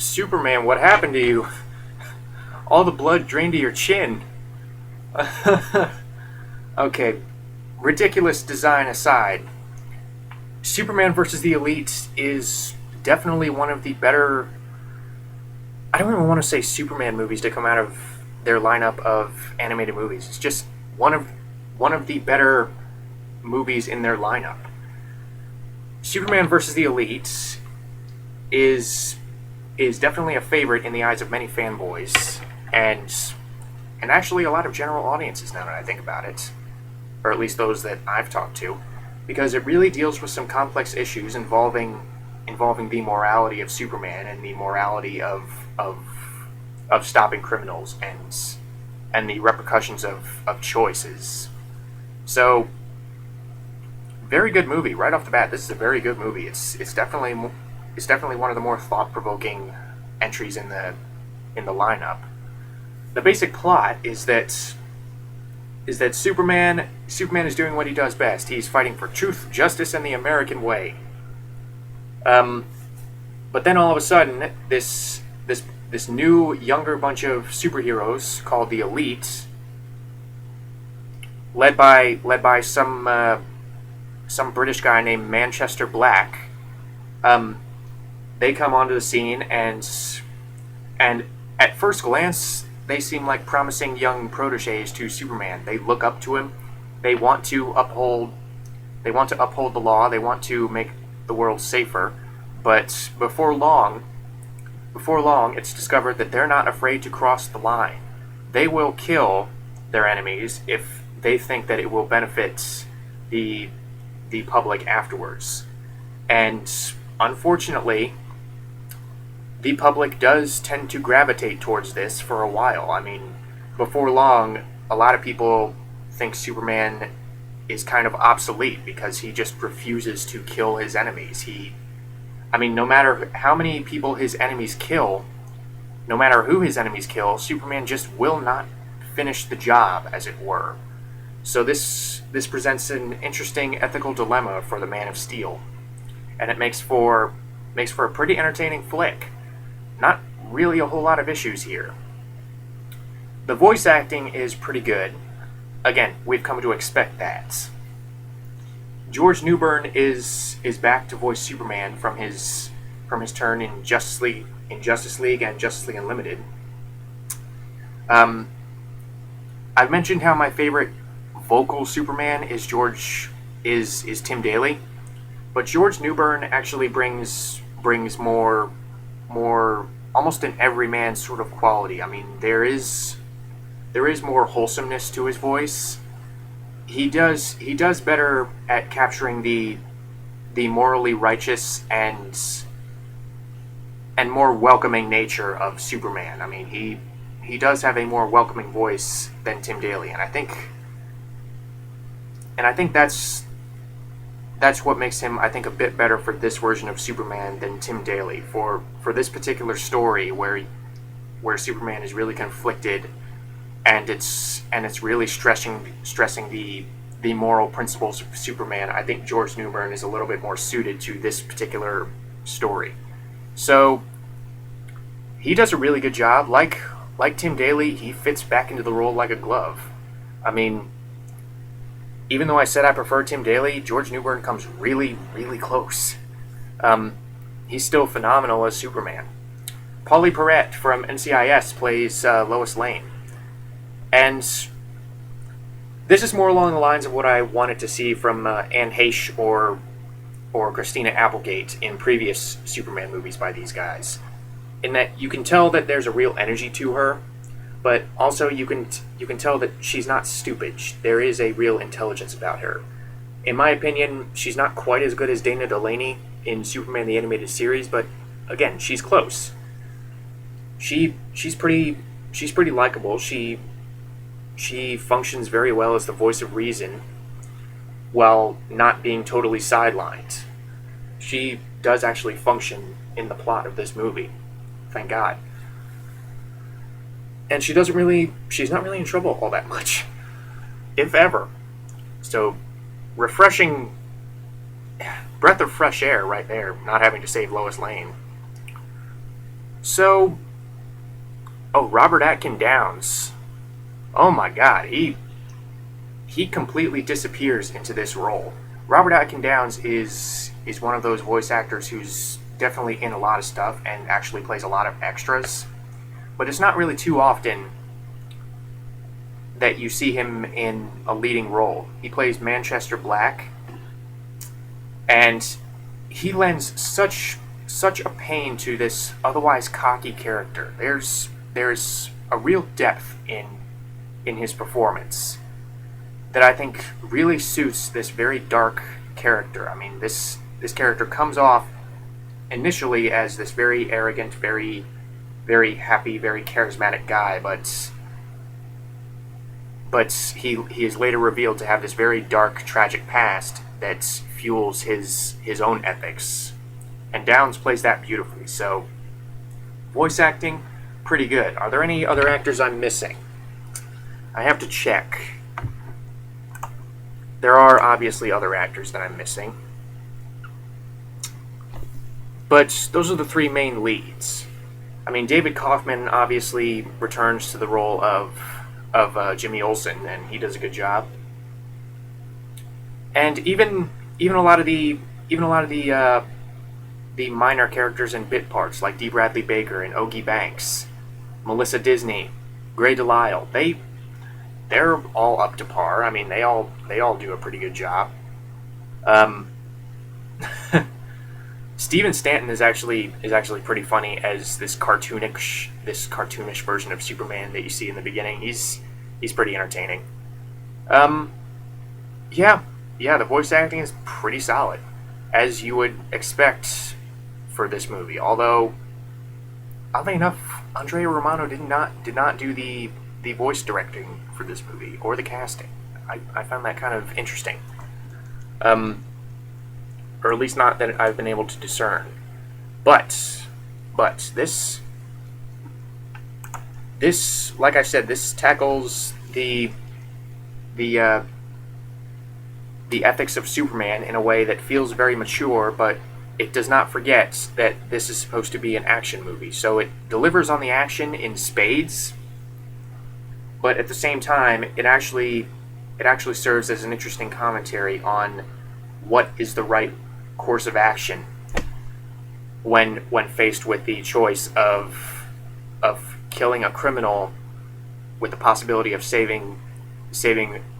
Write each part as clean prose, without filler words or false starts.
Superman, what happened to you? All the blood drained to your chin. Okay, ridiculous design aside, Superman versus the Elite is definitely one of the better. I don't even want to say Superman movies to come out of their lineup of animated movies. It's just one of the better movies in their lineup. Superman versus the Elite is is definitely a favorite in the eyes of many fanboys, and actually a lot of general audiences now that I think about it, or at least those that I've talked to, because it really deals with some complex issues involving the morality of Superman and the morality of stopping criminals and the repercussions of choices. So, very good movie right off the bat. This is a very good movie. It's definitely one of the more thought provoking entries in the lineup. The basic plot is that Superman is doing what he does best. He's fighting for truth, justice, and the American way. But then all of a sudden, this new younger bunch of superheroes called the Elite, led by some British guy named Manchester Black, they come onto the scene, and at first glance they seem like promising young proteges to Superman. They look up to him. They want to uphold the law. They want to make the world safer. But before long, it's discovered that they're not afraid to cross the line. They will kill their enemies if they think that it will benefit the public afterwards. And unfortunately, the public does tend to gravitate towards this for a while. I mean, before long, a lot of people think Superman is kind of obsolete because he just refuses to kill his enemies. No matter how many people his enemies kill, no matter who his enemies kill, Superman just will not finish the job, as it were. So this presents an interesting ethical dilemma for the Man of Steel, and it makes for a pretty entertaining flick. Not really a whole lot of issues here. The voice acting is pretty good. Again, we've come to expect that. George Newbern is back to voice Superman from his turn in Justice League and Justice League Unlimited. I've mentioned how my favorite vocal Superman is Tim Daly, but George Newbern actually brings more almost an everyman sort of quality. I mean, there is more wholesomeness to his voice. He does better at capturing the morally righteous and more welcoming nature of Superman. I mean, he does have a more welcoming voice than Tim Daly, and I think that's what makes him, I think, a bit better for this version of Superman than Tim Daly for this particular story where Superman is really conflicted, and it's really stressing the moral principles of Superman. I think George Newbern is a little bit more suited to this particular story. So he does a really good job. Like Tim Daly, he fits back into the role like a glove. I mean, even though I said I prefer Tim Daly, George Newbern comes really, really close. He's still phenomenal as Superman. Paulie Perrette from NCIS plays Lois Lane. And this is more along the lines of what I wanted to see from Anne Heche or Christina Applegate in previous Superman movies by these guys. In that you can tell that there's a real energy to her, but also you can tell that she's not stupid. There is a real intelligence about her. In my opinion, she's not quite as good as Dana Delaney in Superman the Animated Series, but again, she's close. She's pretty likable. She functions very well as the voice of reason while not being totally sidelined. She does actually function in the plot of this movie. Thank God. And she's not really in trouble all that much, if ever. So, refreshing breath of fresh air right there, not having to save Lois Lane. So, oh, Robert Atkin Downes. Oh my God, he completely disappears into this role. Robert Atkin Downes is one of those voice actors who's definitely in a lot of stuff and actually plays a lot of extras, but it's not really too often that you see him in a leading role. He plays Manchester Black, and he lends such a pain to this otherwise cocky character. There's a real depth in his performance that I think really suits this very dark character. I mean, this character comes off initially as this very arrogant, very happy, very charismatic guy, but he is later revealed to have this very dark, tragic past that fuels his own ethics. And Downes plays that beautifully. So, voice acting, pretty good. Are there any other actors I'm missing? I have to check. There are obviously other actors that I'm missing. But those are the three main leads. I mean, David Kaufman obviously returns to the role of Jimmy Olsen, and he does a good job. And even a lot of the minor characters and bit parts like D. Bradley Baker and Ogie Banks, Melissa Disney, Gray Delisle, they're all up to par. I mean, they all do a pretty good job. Stephen Stanton is actually pretty funny as this cartoonish version of Superman that you see in the beginning. He's pretty entertaining. Yeah, the voice acting is pretty solid, as you would expect for this movie. Although, oddly enough, Andrea Romano did not do the voice directing for this movie or the casting. I found that kind of interesting. Or at least not that I've been able to discern. But this, like I said, this tackles the ethics of Superman in a way that feels very mature, but it does not forget that this is supposed to be an action movie. So it delivers on the action in spades, but at the same time, it actually serves as an interesting commentary on what is the right course of action when faced with the choice of killing a criminal with the possibility of saving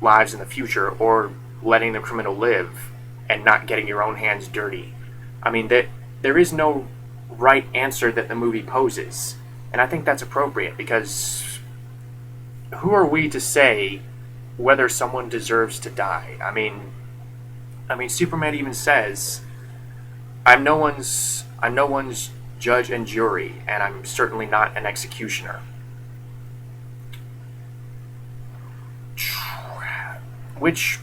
lives in the future, or letting the criminal live and not getting your own hands dirty. I mean, there is no right answer that the movie poses, and I think that's appropriate, because who are we to say whether someone deserves to die? I mean, Superman even says, I'm no one's judge and jury, and I'm certainly not an executioner. Which,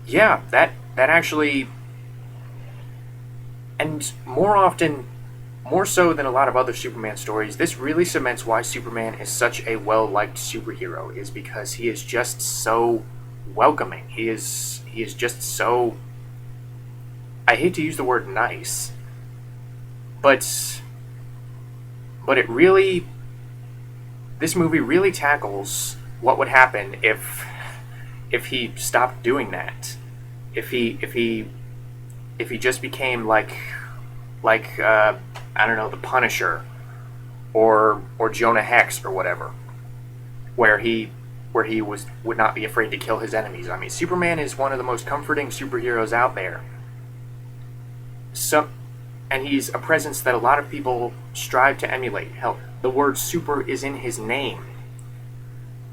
yeah, that actually, and more so than a lot of other Superman stories, this really cements why Superman is such a well-liked superhero, is because he is just so welcoming. He is just so, I hate to use the word nice, but this movie really tackles what would happen if he stopped doing that. If he just became like I don't know, the Punisher or Jonah Hex or whatever, where he would not be afraid to kill his enemies. I mean, Superman is one of the most comforting superheroes out there. And he's a presence that a lot of people strive to emulate. Hell, the word super is in his name.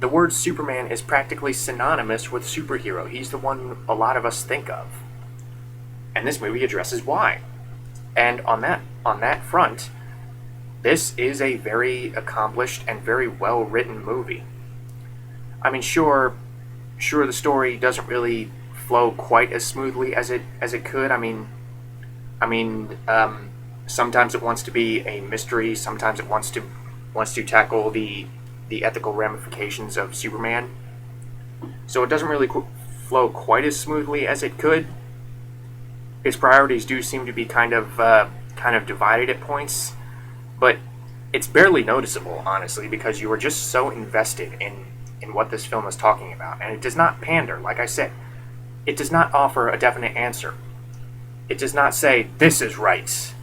The word Superman is practically synonymous with superhero. He's the one a lot of us think of. And this movie addresses why. And on that front, this is a very accomplished and very well-written movie. I mean, sure, the story doesn't really flow quite as smoothly as it could. I mean, sometimes it wants to be a mystery. Sometimes it wants to tackle the ethical ramifications of Superman. So it doesn't really flow quite as smoothly as it could. His priorities do seem to be kind of divided at points, but it's barely noticeable, honestly, because you are just so invested in what this film is talking about, and it does not pander. Like I said, it does not offer a definite answer. It does not say this is right.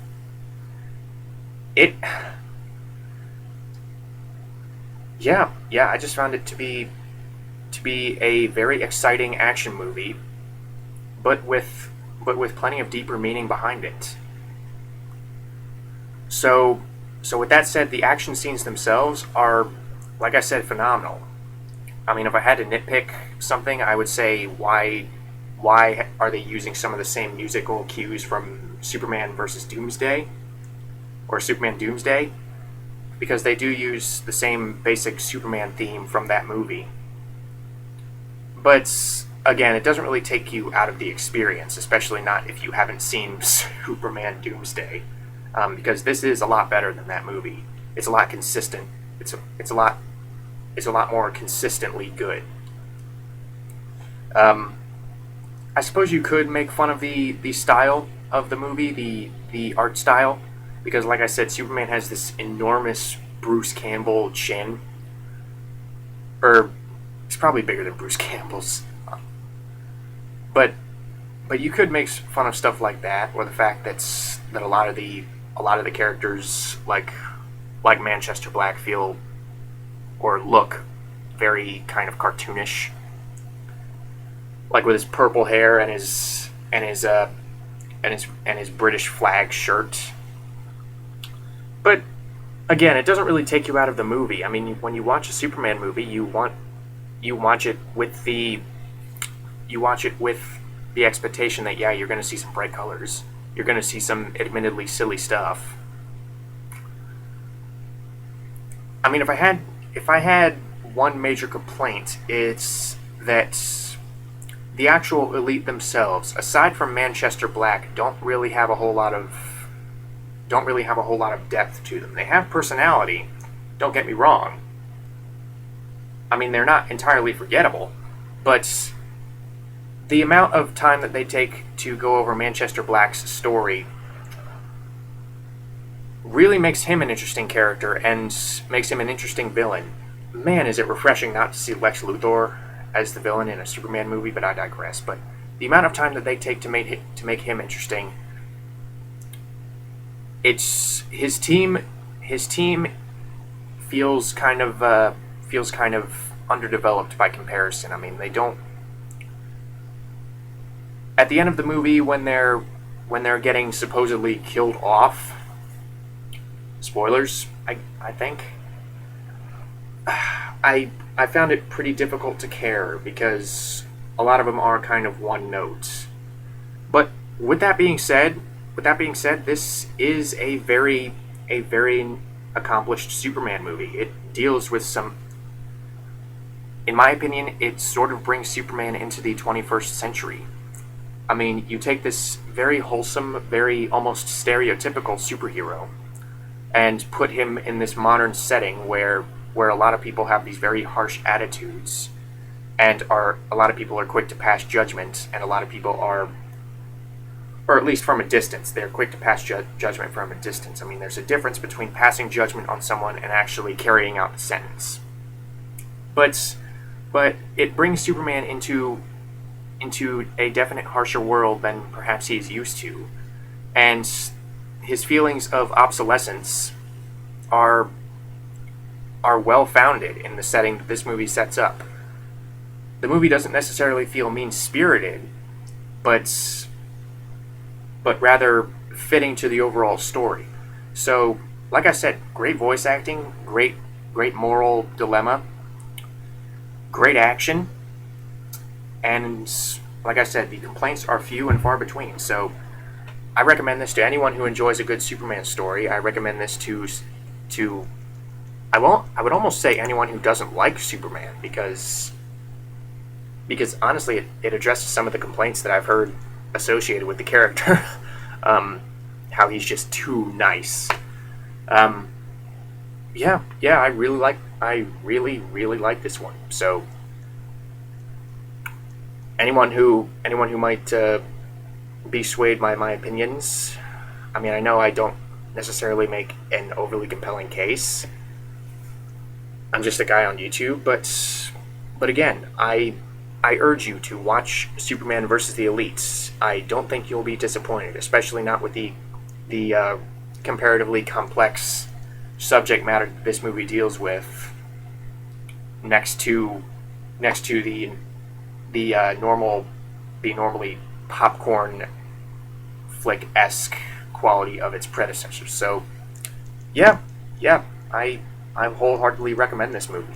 It, yeah, I just found it to be a very exciting action movie, but with plenty of deeper meaning behind it. So so with that said, the action scenes themselves are, like I said, phenomenal. I mean, if I had to nitpick something, I would say why are they using some of the same musical cues from Superman versus Doomsday or Superman Doomsday? Because they do use the same basic Superman theme from that movie. But again, it doesn't really take you out of the experience, especially not if you haven't seen Superman Doomsday, because this is a lot better than that movie. It's a lot consistent. It's a lot more consistently good. Um, I suppose you could make fun of the style of the movie, the art style, because like I said, Superman has this enormous Bruce Campbell chin, or it's probably bigger than Bruce Campbell's. But you could make fun of stuff like that, or the fact that a lot of the characters like Manchester Black feel or look very kind of cartoonish, like with his purple hair and his British flag shirt. But again, it doesn't really take you out of the movie. I mean, when you watch a Superman movie, you watch it with the expectation that yeah, you're going to see some bright colors. You're going to see some admittedly silly stuff. I mean, if I had one major complaint, it's that the actual elite themselves, aside from Manchester Black, don't really have a whole lot of depth to them. They have personality, don't get me wrong. I mean, they're not entirely forgettable, but the amount of time that they take to go over Manchester Black's story really makes him an interesting character and makes him an interesting villain. Man, is it refreshing not to see Lex Luthor as the villain in a Superman movie, but I digress. But the amount of time that they take to make him interesting, it's his team. His team feels kind of underdeveloped by comparison. I mean, they don't. At the end of the movie, when they're getting supposedly killed off, spoilers, I think. I found it pretty difficult to care because a lot of them are kind of one note. But with that being said, this is a very accomplished Superman movie. It deals with some, in my opinion, it sort of brings Superman into the 21st century. I mean, you take this very wholesome, very almost stereotypical superhero and put him in this modern setting where a lot of people have these very harsh attitudes and a lot of people are quick to pass judgment, and a lot of people are, or at least from a distance, they're quick to pass judgment from a distance. I mean, there's a difference between passing judgment on someone and actually carrying out the sentence. But it brings Superman into a definite harsher world than perhaps he's used to, and his feelings of obsolescence are well founded in the setting that this movie sets up. The movie doesn't necessarily feel mean spirited, but rather fitting to the overall story. So, like I said, great voice acting, great moral dilemma, great action, and like I said, the complaints are few and far between. So I recommend this to anyone who enjoys a good Superman story. I recommend this to I would almost say anyone who doesn't like Superman, because honestly it addresses some of the complaints that I've heard associated with the character. How he's just too nice. Yeah, I really like this one. So anyone who might be swayed by my opinions, I mean, I know I don't necessarily make an overly compelling case. I'm just a guy on YouTube, but again, I urge you to watch Superman versus the Elites. I don't think you'll be disappointed, especially not with the comparatively complex subject matter that this movie deals with. Next to the normally popcorn flick-esque quality of its predecessors. So yeah, yeah, I wholeheartedly recommend this movie.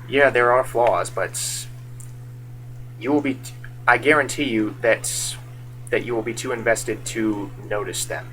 Yeah, there are flaws, but you will be I guarantee you that you will be too invested to notice them.